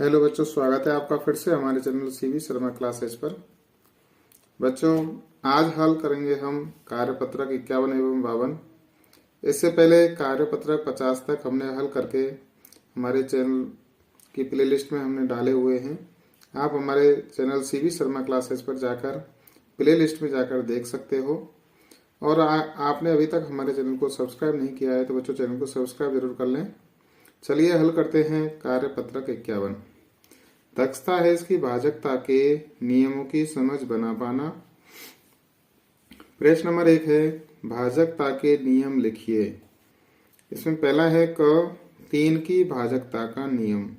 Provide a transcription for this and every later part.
Hello बच्चों, स्वागत है आपका फिर से हमारे चैनल सीवी शर्मा क्लासेस पर। बच्चों, आज हल करेंगे हम कार्यपत्रक 51 एवं 52। इससे पहले कार्यपत्रक 50 तक हमने हल करके हमारे चैनल की प्लेलिस्ट में हमने डाले हुए हैं। आप हमारे चैनल सीवी शर्मा क्लासेस पर जाकर प्लेलिस्ट में जाकर देख सकते हो। और आपने अभी तक हमारे चैनल को सब्सक्राइब नहीं किया है तो बच्चों चैनल को सब्सक्राइब जरूर कर लें। चलिए हल करते हैं कार्यपत्रक 51। दक्षता है इसकी भाजकता के नियमों की समझ बना पाना। प्रश्न नंबर 1 है, भाजकता के नियम लिखिए। इसमें पहला है क 3 की भाजकता का नियम।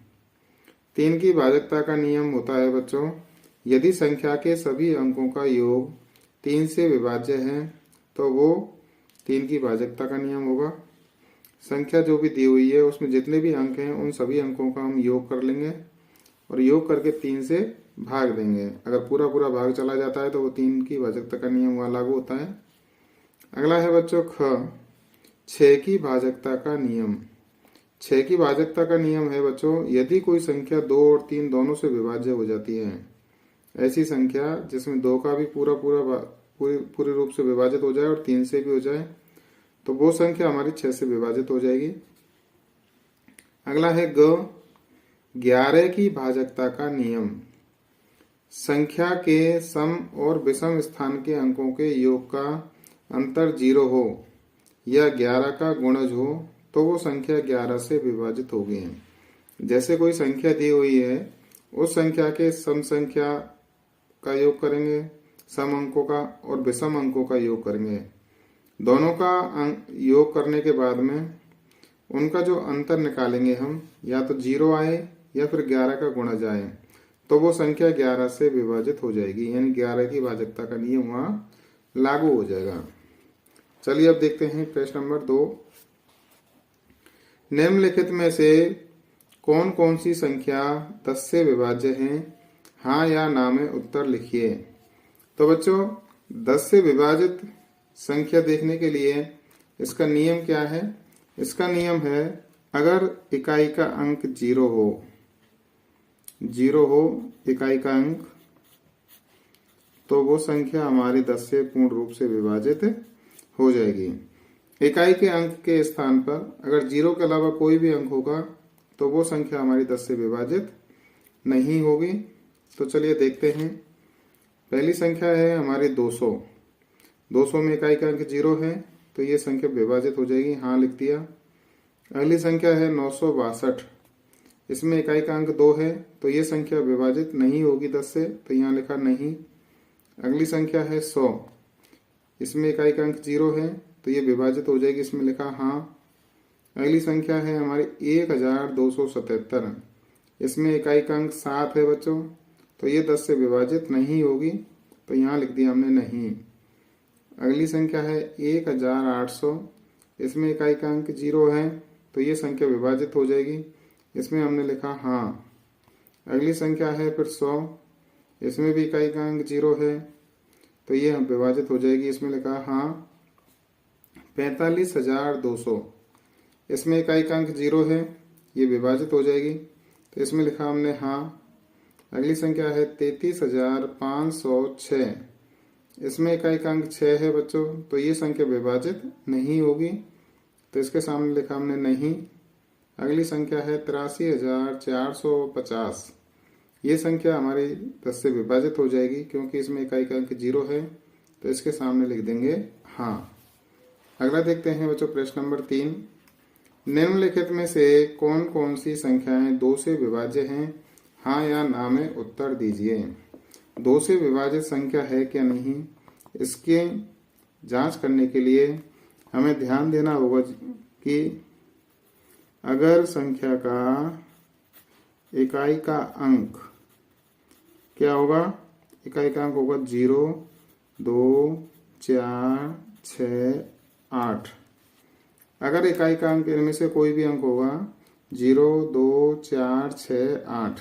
3 की भाजकता का नियम होता है बच्चों, यदि संख्या के सभी अंकों का योग 3 से विभाज्य है तो वो 3 की भाजकता का नियम होगा। संख्या जो भी दी हुई है उसमें जितने भी अंक हैं उन सभी अंकों का हम योग कर लेंगे और योग करके 3 से भाग देंगे। अगर पूरा पूरा भाग चला जाता है तो वो 3 की भाजकता का नियम वहां लागू होता है। अगला है बच्चों ख 6 की भाजकता का नियम। 6 की भाजकता का नियम है बच्चों, यदि कोई संख्या 2 और 3 दोनों से विभाज्य हो जाती है, ऐसी संख्या जिसमें 2 का भी पूरे रूप से विभाजित हो जाए और 3 से भी हो जाए, तो वो संख्या हमारी 6 से विभाजित हो जाएगी। अगला है ग 11 की भाजकता का नियम। संख्या के सम और विषम स्थान के अंकों के योग का अंतर 0 हो या 11 का गुणज हो तो वो संख्या 11 से विभाजित होगी। जैसे कोई संख्या दी हुई है, उस संख्या के सम संख्या का योग करेंगे, सम अंकों का, और विषम अंकों का योग करेंगे। दोनों का योग करने के बाद में उनका जो अंतर निकालेंगे हम, या तो 0 आए या फिर 11 का गुणज आए, तो वो संख्या 11 से विभाजित हो जाएगी, यानी 11 की भाजकता का नियम वहां लागू हो जाएगा। चलिए अब देखते हैं प्रश्न नंबर 2। निम्नलिखित में से कौन कौन सी संख्या 10 से विभाज्य है? हाँ या ना में उत्तर लिखिए। तो बच्चों 10 से विभाजित संख्या देखने के लिए इसका नियम क्या है? इसका नियम है, अगर इकाई का अंक 0 हो इकाई का अंक, तो वो संख्या हमारी 10 से पूर्ण रूप से विभाजित हो जाएगी। इकाई के अंक के स्थान पर अगर 0 के अलावा कोई भी अंक होगा तो वो संख्या हमारी 10 से विभाजित नहीं होगी। तो चलिए देखते हैं। पहली संख्या है हमारी 200। 200 में इकाई का अंक 0 है तो ये संख्या विभाजित हो जाएगी, हाँ लिख दिया। अगली संख्या है 962। इसमें इकाई का अंक 2 है तो ये संख्या विभाजित नहीं होगी 10 से, तो यहाँ लिखा नहीं। अगली संख्या है 100। इसमें इकाई का अंक 0 है तो ये विभाजित हो जाएगी, इसमें लिखा हाँ। अगली संख्या है हमारी 1277। इसमें इकाई का अंक 7 है बच्चों, तो ये 10 से विभाजित नहीं होगी, तो यहाँ लिख दिया हमने नहीं। अगली संख्या है 1800। इसमें इकाई का अंक 0 है तो ये संख्या विभाजित हो जाएगी, इसमें हमने लिखा हाँ। अगली संख्या है फिर 100। इसमें भी इकाई का अंक 0 है तो ये विभाजित हो जाएगी, इसमें लिखा हाँ। 45200। इसमें इकाई का अंक 0 है, ये विभाजित हो जाएगी, तो इसमें लिखा हमने हाँ। अगली संख्या है 33506। इसमें इकाई का अंक 6 है बच्चों, तो ये संख्या विभाजित नहीं होगी, तो इसके सामने लिखा हमने नहीं। अगली संख्या है 83450। ये संख्या हमारी 10 से विभाजित हो जाएगी क्योंकि इसमें इकाई का अंक 0 है, तो इसके सामने लिख देंगे हाँ। अगला देखते हैं बच्चों प्रश्न नंबर 3। निम्नलिखित में से कौन कौन सी संख्याएं 2 से विभाज्य हैं? हाँ या ना में उत्तर दीजिए। 2 से विभाजित संख्या है क्या नहीं, इसके जांच करने के लिए हमें ध्यान देना होगा कि अगर संख्या का इकाई का अंक क्या होगा, इकाई का अंक होगा 0, 2, 4, 6, 8। अगर इकाई का अंक इनमें से कोई भी अंक होगा 0, 2, 4, 6, 8,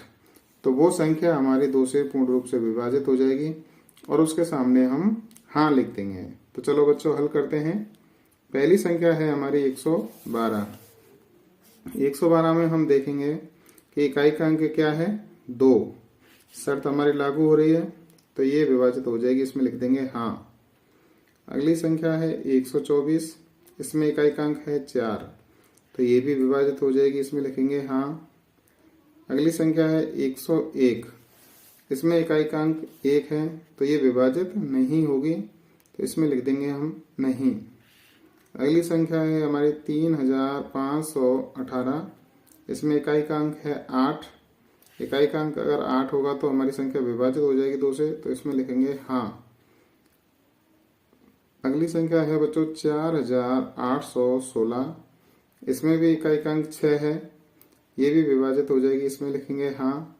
तो वो संख्या हमारी 2 से पूर्ण रूप से विभाजित हो जाएगी और उसके सामने हम हाँ लिख देंगे। तो चलो बच्चों हल करते हैं। पहली संख्या है हमारी 112। 112 में हम देखेंगे कि इकाई का अंक क्या है 2, शर्त हमारी लागू हो रही है, तो ये विभाजित हो जाएगी, इसमें लिख देंगे हाँ। अगली संख्या है 124, इसमें इकाई का अंक है 4, तो ये भी विभाजित हो जाएगी, इसमें लिखेंगे हाँ। अगली संख्या है 101, इसमें इकाई का अंक 1 है, तो ये विभाजित नहीं होगी, तो इसमें लिख देंगे हम नहीं। अगली संख्या है हमारी 3518, इसमें इकाई का अंक है 8, इकाई का अंक अगर 8 होगा तो हमारी संख्या विभाजित हो जाएगी 2 से, तो इसमें लिखेंगे हाँ। अगली संख्या है बच्चों 4816, इसमें भी इकाई का अंक 6 है, ये भी विभाजित हो जाएगी, इसमें लिखेंगे हाँ।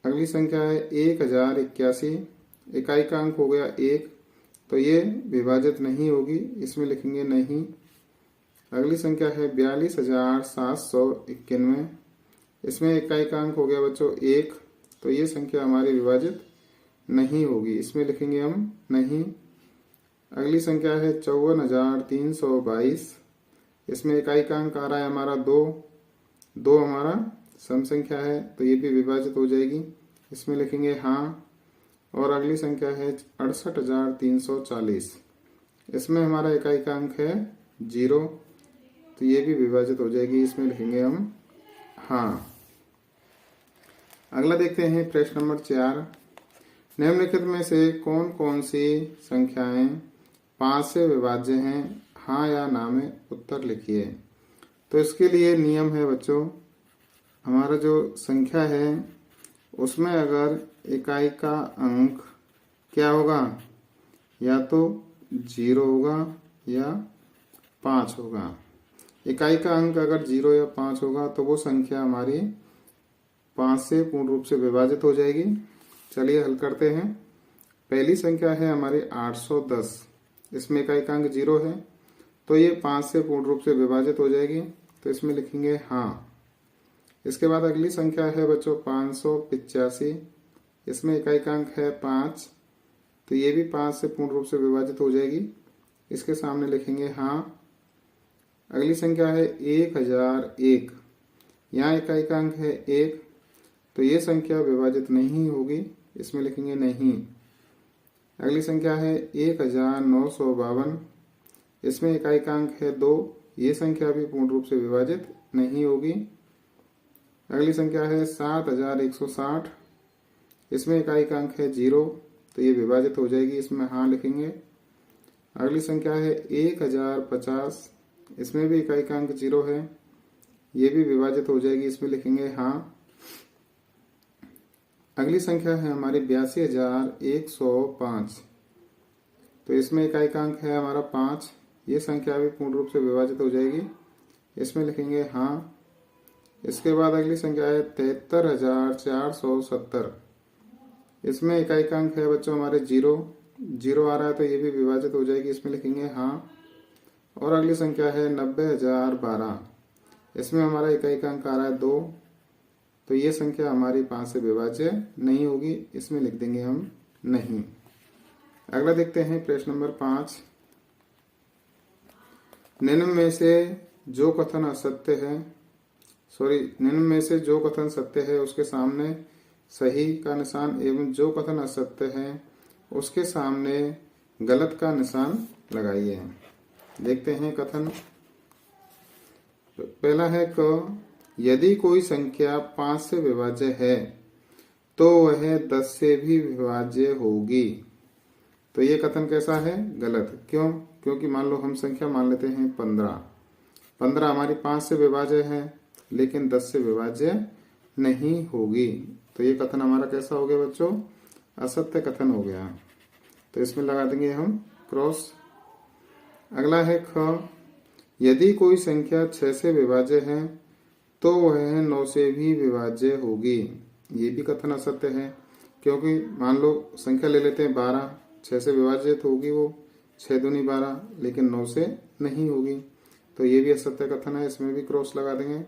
अगली संख्या है 1081, इकाई का अंक हो गया 1, तो ये विभाजित नहीं होगी, इसमें लिखेंगे नहीं। अगली संख्या है 42791, इसमें इकाई का अंक हो गया बच्चों 1, तो ये संख्या हमारी विभाजित नहीं होगी, इसमें लिखेंगे हम नहीं। अगली संख्या है 54322, इसमें इकाई का अंक आ रहा है हमारा 2 हमारा सम संख्या है, तो ये भी विभाजित हो जाएगी, इसमें लिखेंगे हाँ। और अगली संख्या है 68340, इसमें हमारा इकाई का अंक है 0, तो ये भी विभाजित हो जाएगी, इसमें लिखेंगे हम हाँ। अगला देखते हैं प्रश्न नंबर 4, निम्नलिखित में से कौन कौन सी संख्याएं 5 से विभाज्य हैं, हाँ या ना में उत्तर लिखिए। तो इसके लिए नियम है बच्चों, हमारा जो संख्या है उसमें अगर इकाई का अंक क्या होगा, या तो 0 होगा या 5 होगा। इकाई का अंक अगर 0 या 5 होगा तो वो संख्या हमारी 5 से पूर्ण रूप से विभाजित हो जाएगी। चलिए हल करते हैं। पहली संख्या है हमारी 810, इसमें इकाई का अंक 0 है, तो ये 5 से पूर्ण रूप से विभाजित हो जाएगी, तो इसमें लिखेंगे हाँ। इसके बाद अगली संख्या है बच्चों 585, इसमें इकाई का अंक है 5, तो ये भी 5 से पूर्ण रूप से विभाजित हो जाएगी, इसके सामने लिखेंगे हाँ। अगली संख्या है 1001, यहाँ इकाई का अंक है 1, तो ये संख्या विभाजित नहीं होगी, इसमें लिखेंगे नहीं। अगली संख्या है 1952, इसमें इकाई का अंक है 2, ये संख्या भी पूर्ण रूप से विभाजित नहीं होगी। अगली संख्या है 7160, इसमें इकाई का अंक है 0, तो ये विभाजित हो जाएगी, इसमें हाँ लिखेंगे। अगली संख्या है 1050, इसमें भी इकाई का अंक 0 है, ये भी विभाजित हो जाएगी, इसमें लिखेंगे हाँ। अगली संख्या है हमारी 82105, तो इसमें इकाई का अंक है हमारा 5, ये संख्या भी पूर्ण रूप से विभाजित हो जाएगी, इसमें लिखेंगे हाँ। इसके बाद अगली संख्या है 73470, इसमें इकाई का अंक है बच्चों हमारे 0 आ रहा है, तो ये भी विभाजित हो जाएगी, इसमें लिखेंगे हाँ। और अगली संख्या है 90012, इसमें हमारा इकाई का अंक आ रहा है 2, तो ये संख्या हमारी 5 से विभाज्य नहीं होगी, इसमें लिख देंगे हम नहीं। अगला देखते हैं प्रश्न नंबर 5, निम्न में से जो कथन सत्य है उसके सामने सही का निशान एवं जो कथन असत्य है उसके सामने गलत का निशान लगाइए। देखते हैं कथन। पहला है क, यदि कोई संख्या 5 से विभाज्य है तो वह 10 से भी विभाज्य होगी। तो ये कथन कैसा है? गलत। क्यों? क्योंकि मान लो हम संख्या मान लेते हैं 15 हमारी 5 से विभाज्य है लेकिन 10 से विभाज्य नहीं होगी, तो ये कथन हमारा कैसा हो गया बच्चों? असत्य कथन हो गया। तो इसमें लगा देंगे हम क्रॉस। अगला है ख, यदि कोई संख्या 6 से विभाज्य है तो वह 9 से भी विभाज्य होगी। ये भी कथन असत्य है, क्योंकि मान लो संख्या ले लेते हैं 12, 6 से विभाजित होगी वो 6 दूनी 12, लेकिन 9 से नहीं होगी, तो ये भी असत्य कथन है, इसमें भी क्रॉस लगा देंगे।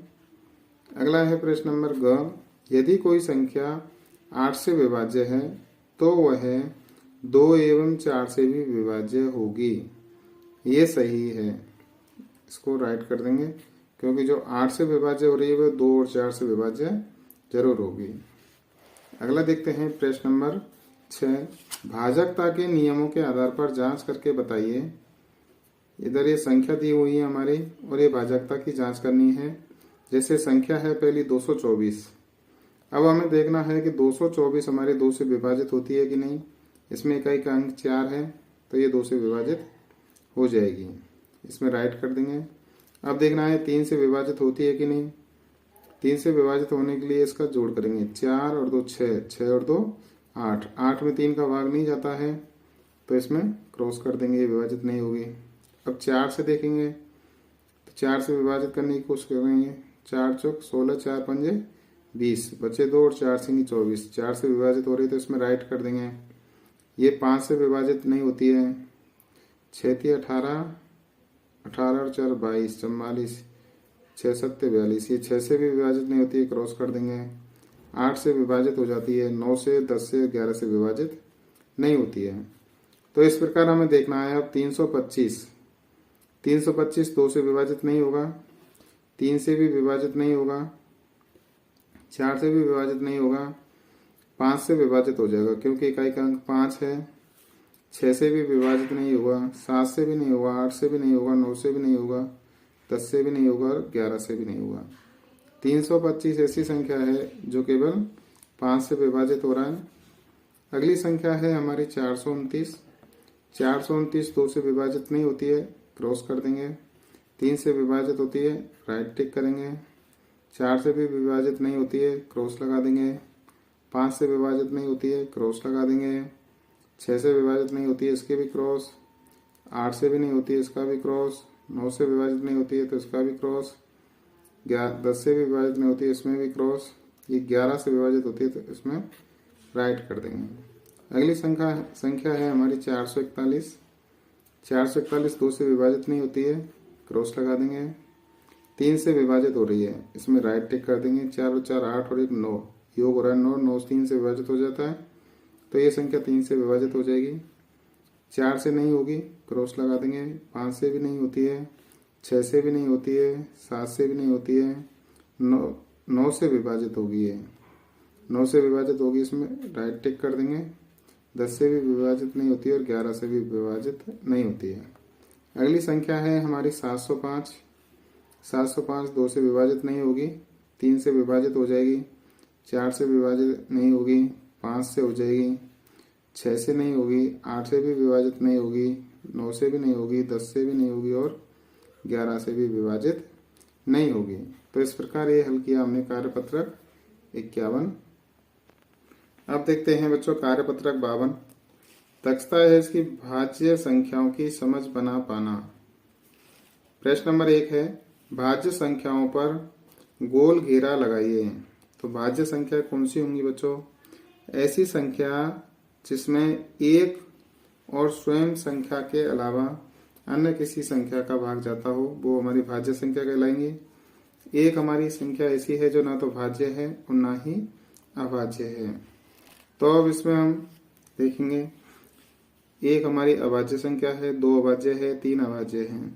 अगला है प्रश्न नंबर ग, यदि कोई संख्या 8 से विभाज्य है तो वह 2 एवं 4 से भी विभाज्य होगी। ये सही है, इसको राइट कर देंगे। क्योंकि जो 8 से विभाज्य हो रही है वो 2 और 4 से विभाज्य जरूर होगी। अगला देखते हैं प्रश्न नंबर 6। भाजकता के नियमों के आधार पर जांच करके बताइए। इधर ये संख्या दी हुई है हमारी और ये भाजकता की जांच करनी है। जैसे संख्या है पहली 224। अब हमें देखना है कि 224 हमारे 2 से विभाजित होती है कि नहीं। इसमें इकाई का अंक 4 है तो ये 2 से विभाजित हो जाएगी, इसमें राइट कर देंगे। अब देखना है 3 से विभाजित होती है कि नहीं। 3 से विभाजित होने के लिए इसका जोड़ करेंगे, 4 और 2 6, 6 और 2 8, 8 में 3 का भाग नहीं जाता है तो इसमें क्रॉस कर देंगे, ये विभाजित नहीं होगी। अब 4 से देखेंगे तो 4 से विभाजित करने की कोशिश करेंगे, 4 चौक 16, 4 पंजे 20, बचे 2 और 4 सिंगी 24, 4 से विभाजित हो रही है तो इसमें राइट कर देंगे। ये 5 से विभाजित नहीं होती है, 6 थी 18, 18 और 4 22, 44, 6 7 42, ये 6 से भी विभाजित नहीं होती है, क्रॉस कर देंगे। 8 से विभाजित हो जाती है, 9 से 10 से 11 से विभाजित नहीं होती है। तो इस प्रकार हमें देखना है अब 325 2 से विभाजित नहीं होगा, 3 से भी विभाजित नहीं होगा, 4 से भी विभाजित नहीं होगा, 5 से विभाजित हो जाएगा क्योंकि इकाई का अंक 5 है। 6 से भी विभाजित नहीं होगा, 7 से भी नहीं होगा, 8 से भी नहीं होगा, 9 से भी नहीं होगा, 10 से भी नहीं होगा और 11 से भी नहीं होगा। 325 ऐसी संख्या है जो केवल 5 से विभाजित हो रहा है। अगली संख्या है हमारी 429। 429 2 से विभाजित नहीं होती है, क्रॉस कर देंगे। 3 से विभाजित होती है, राइट टिक करेंगे। 4 से भी विभाजित नहीं होती है, क्रॉस लगा देंगे। 5 से विभाजित नहीं होती है, क्रॉस लगा देंगे। 6 से विभाजित नहीं होती है, इसके भी क्रॉस। 8 से भी नहीं होती है, इसका भी क्रॉस। 9 से विभाजित नहीं होती है तो इसका भी क्रॉस। 10 से भी विभाजित नहीं होती है, इसमें भी क्रॉस। ये 11 से विभाजित होती है तो इसमें राइट कर देंगे। अगली संख्या है हमारी 441। 441 2 से विभाजित नहीं होती है, क्रॉस लगा देंगे। 3 से विभाजित हो रही है, इसमें राइट टिक कर देंगे। 4 और 4 8 और 1 9, योग हो रहा है 9, 9 3 से विभाजित हो जाता है तो ये संख्या 3 से विभाजित हो जाएगी। 4 से नहीं होगी, क्रॉस लगा देंगे। 5 से भी नहीं होती है, 6 से भी नहीं होती है, 7 से भी नहीं होती है, 9 से विभाजित होगी। ये 9 से विभाजित होगी, इसमें राइट टिक कर देंगे। 10 से भी विभाजित नहीं होती है और 11 से भी विभाजित नहीं होती है। अगली संख्या है हमारी 705। 705 2 से विभाजित नहीं होगी, 3 से विभाजित हो जाएगी। 4 से विभाजित नहीं होगी, 5 से हो जाएगी। 6 से नहीं होगी, 8 से भी विभाजित नहीं होगी, 9 से भी नहीं होगी, 10 से भी नहीं होगी और 11 से भी विभाजित नहीं होगी। तो इस प्रकार ये हल किया हमने कार्यपत्रक 51। अब देखते हैं बच्चों कार्यपत्रक 52। दक्षता है इसकी भाज्य संख्याओं की समझ बना पाना। प्रश्न नंबर 1 है भाज्य संख्याओं पर गोल घेरा लगाइए। तो भाज्य संख्या कौन सी होंगी बच्चों? ऐसी संख्या जिसमें एक और स्वयं संख्या के अलावा अन्य किसी संख्या का भाग जाता हो वो हमारी भाज्य संख्या कहलाएंगी। एक हमारी संख्या ऐसी है जो ना तो भाज्य है और ना ही अभाज्य है। तो अब इसमें हम देखेंगे, एक हमारी अभाज्य संख्या है, 2 अभाज्य है, 3 अभाज्य है।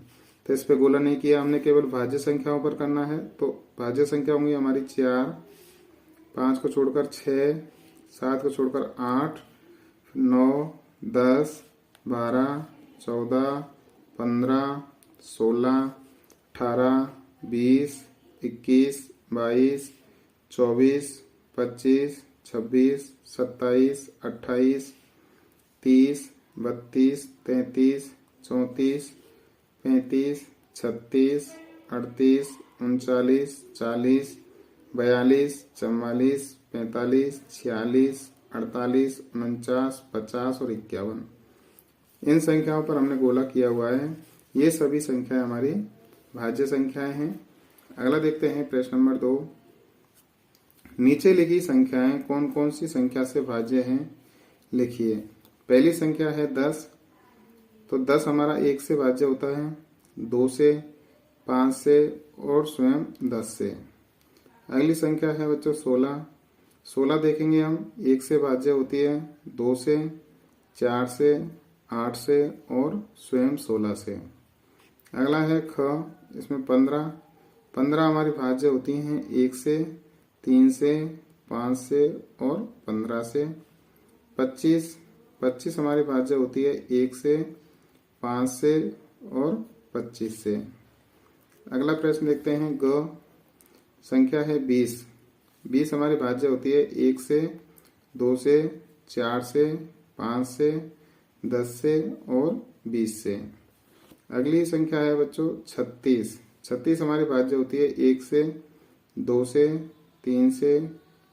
तो इस पे गोला नहीं किया हमने, केवल भाज्य संख्याओं पर करना है। तो भाज्य संख्या होंगी हमारी 4, 5 को छोड़कर 6, 7 को छोड़कर 8, 9, 10, 12, 14, 15, 16, 18, 20, 21, 22, 24, 25, 26, 27, 28, 30, 32, 33, 34, 35, 36, 38, 39, 40, 42, 44, 45, 46, 48, 49, 50 और 51। इन संख्याओं पर हमने गोला किया हुआ है। ये सभी संख्याएं हमारी भाज्य संख्याएं हैं। अगला देखते हैं प्रश्न नंबर 2। नीचे लिखी संख्याएं कौन कौन सी संख्या से भाज्य हैं, लिखिए। पहली संख्या है 10। तो 10 हमारा 1 से भाज्य होता है, 2 से, 5 से और स्वयं 10 से। अगली संख्या है बच्चों 16। 16 देखेंगे हम 1 से भाज्य होती है, 2 से, 4 से, 8 से और स्वयं 16 से। अगला है ख, इसमें 15। 15 हमारी भाज्य होती हैं 1 से, 3 से, 5 से और 15 से। 25 हमारी भाज्य होती है 1 से, 5 से और 25 से। अगला प्रश्न देखते हैं। ग संख्या है 20 हमारी भाज्य होती है 1 से, 2 से, 4 से, 5 से, 10 से और 20 से। अगली संख्या है बच्चों 36 हमारी भाज्य होती है 1 से, 2 से, 3 से,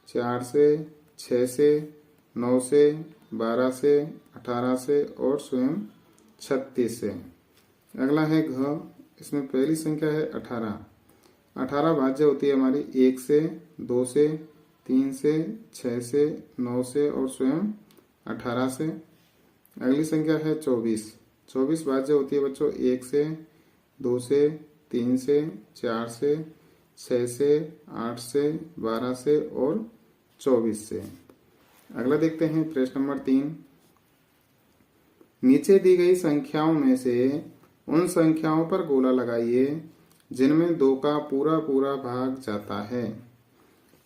4 से, 6 से, 9 से, 12 से, 18 से और स्वयं 36 से। अगला है घ, इसमें पहली संख्या है 18 भाज्य होती है हमारी 1 से, 2 से, 3 से, 6 से, 9 से और स्वयं 18 से। अगली संख्या है 24 भाज्य होती है बच्चों 1 से, 2 से, 3 से, 4 से, 6 से, 8 से, 12 से और 24 से। अगला देखते हैं प्रश्न नंबर 3। नीचे दी गई संख्याओं में से उन संख्याओं पर गोला लगाइए जिनमें 2 का पूरा पूरा भाग जाता है।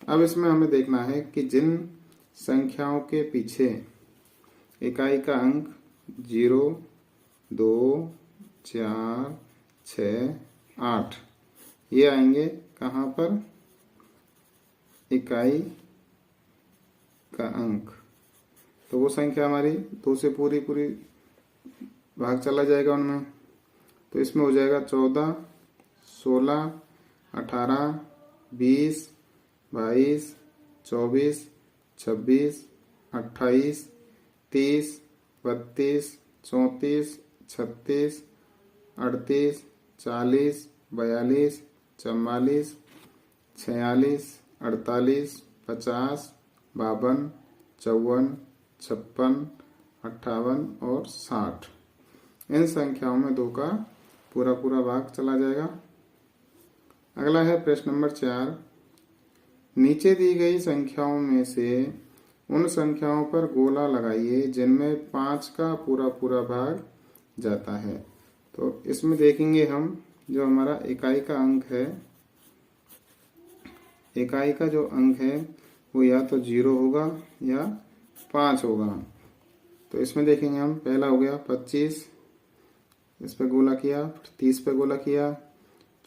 अब इसमें हमें देखना है कि जिन संख्याओं के पीछे इकाई का अंक 0, 2, 4, 6, 8 ये आएंगे कहाँ पर? इकाई का अंक। तो वो संख्या हमारी 2 से पूरी पूरी भाग चला जाएगा उनमें। तो इसमें हो जाएगा 14, 16, 18, 20, 22, 24, 26, 28, 30, 32, 34, 36, 38, 40, 42, 44, 46, 48, 50, 52, 54, 56, 58 और 60। इन संख्याओं में 2 का पूरा पूरा भाग चला जाएगा। अगला है प्रश्न नंबर 4। नीचे दी गई संख्याओं में से उन संख्याओं पर गोला लगाइए जिनमें 5 का पूरा पूरा भाग जाता है। तो इसमें देखेंगे हम जो हमारा इकाई का अंक है, इकाई का जो अंक है वो या तो 0 होगा या 5 होगा। तो इसमें देखेंगे हम, पहला हो गया 25, इस पे गोला किया, 30 पे गोला किया,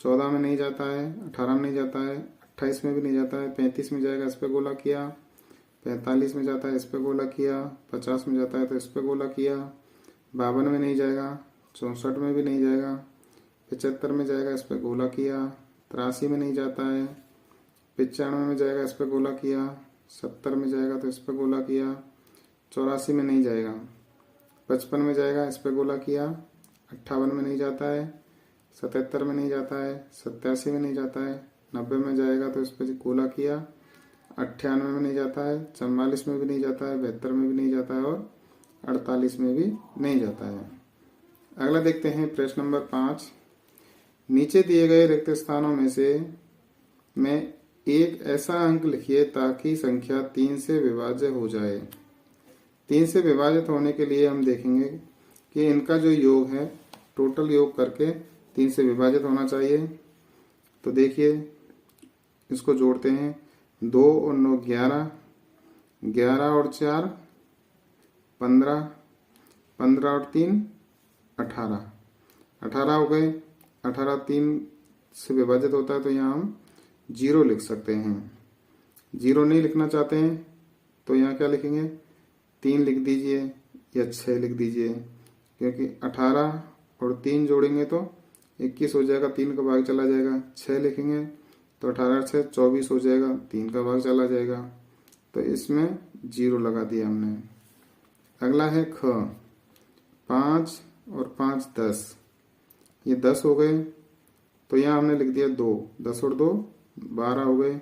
14 में नहीं जाता है, 18 में नहीं जाता है, 28 में भी नहीं जाता है, 35 में जाएगा, इस पे गोला किया, 45 में जाता है, इस पे गोला किया, 50 में जाता है तो इस पे गोला किया, 52 में नहीं जाएगा, 64 में भी नहीं जाएगा, 75 में जाएगा, इस पे गोला किया, 83 में नहीं जाता है, 95 में जाएगा, इस पे गोला किया, 70 में जाएगा तो इस पे गोला किया, 84 में नहीं जाएगा, 55 में जाएगा, इस पे गोला किया, 58 में नहीं जाता है, 77 में नहीं जाता है, 87 में नहीं जाता है, 90 में जाएगा तो इस पे गोला किया, 98 में नहीं जाता है, 44 में भी नहीं जाता है, 72 में भी नहीं जाता है और 48 में भी नहीं जाता है। अगला देखते हैं प्रश्न नंबर 5। नीचे दिए गए रिक्त स्थानों में से में एक ऐसा अंक लिखिए ताकि संख्या 3 से विभाज्य हो जाए। 3 से विभाजित होने के लिए हम देखेंगे कि इनका जो योग है टोटल योग करके 3 से विभाजित होना चाहिए। तो देखिए इसको जोड़ते हैं, 2 और 9 11, 11 और 4 15, 15 और 3 18, 18 हो गए। 18 3 से विभाजित होता है तो यहाँ हम 0 लिख सकते हैं। 0 नहीं लिखना चाहते हैं तो यहाँ क्या लिखेंगे, 3 लिख दीजिए या 6 लिख दीजिए, क्योंकि 18 और 3 जोड़ेंगे तो 21 हो जाएगा, 3 का भाग चला जाएगा। 6 लिखेंगे तो 18 से 24 हो जाएगा, 3 का भाग चला जाएगा। तो इसमें 0 लगा दिया हमने। अगला है ख, 5 और 5 10, ये 10 हो गए तो यहाँ हमने लिख दिया 2, 10 और 2 12 हो गए।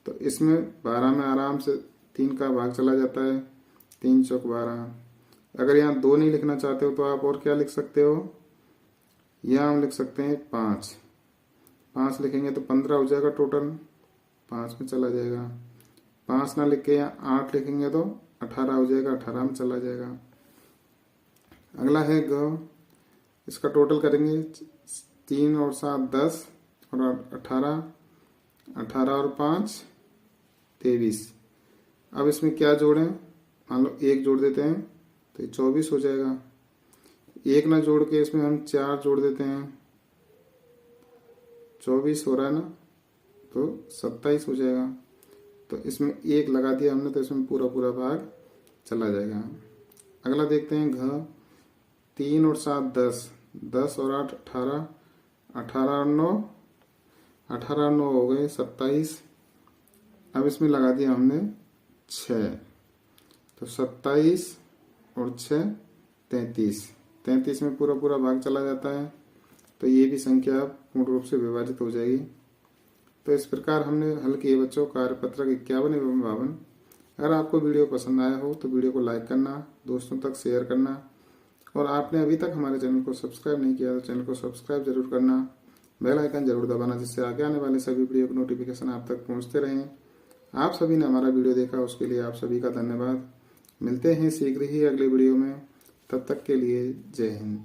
तो इसमें 12 में आराम से 3 का भाग चला जाता है, 3 चौक 12। अगर यहाँ 2 नहीं लिखना चाहते हो तो आप और क्या लिख सकते हो, यहाँ हम लिख सकते हैं 5 लिखेंगे तो 15 हो जाएगा टोटल, 5 में चला जाएगा। 5 ना लिख के यहाँ 8 लिखेंगे तो 18 हो जाएगा, 18 में चला जाएगा। अगला है ग, इसका टोटल करेंगे 3 और 7 10 और 18 18 और 5 23। अब इसमें क्या जोड़ें, मान लो 1 जोड़ देते हैं तो ये 24 हो जाएगा। 1 ना जोड़ के इसमें हम 4 जोड़ देते हैं, 24 हो रहा है ना, तो 27 हो जाएगा। तो इसमें 1 लगा दिया हमने तो इसमें पूरा पूरा भाग चला जाएगा। अगला देखते हैं घ। 3 और 7 10, 10 और 8 18, 18 और 9 18 और 9 हो गए 27। अब इसमें लगा दिया हमने 6, तो 27 और 6 33। 33 में पूरा पूरा भाग चला जाता है, तो ये भी संख्या पूर्ण रूप से विभाजित हो जाएगी। तो इस प्रकार हमने हल किए बच्चों कार्यपत्रक 51 एवं 52। अगर आपको वीडियो पसंद आया हो तो वीडियो को लाइक करना, दोस्तों तक शेयर करना, और आपने अभी तक हमारे चैनल को सब्सक्राइब नहीं किया तो चैनल को सब्सक्राइब जरूर करना, बेल आइकन जरूर दबाना, जिससे आगे आने वाले सभी वीडियो के नोटिफिकेशन आप तक पहुंचते रहें। आप सभी ने हमारा वीडियो देखा उसके लिए आप सभी का धन्यवाद। मिलते हैं शीघ्र ही अगले वीडियो में, तब तक के लिए जय हिंद।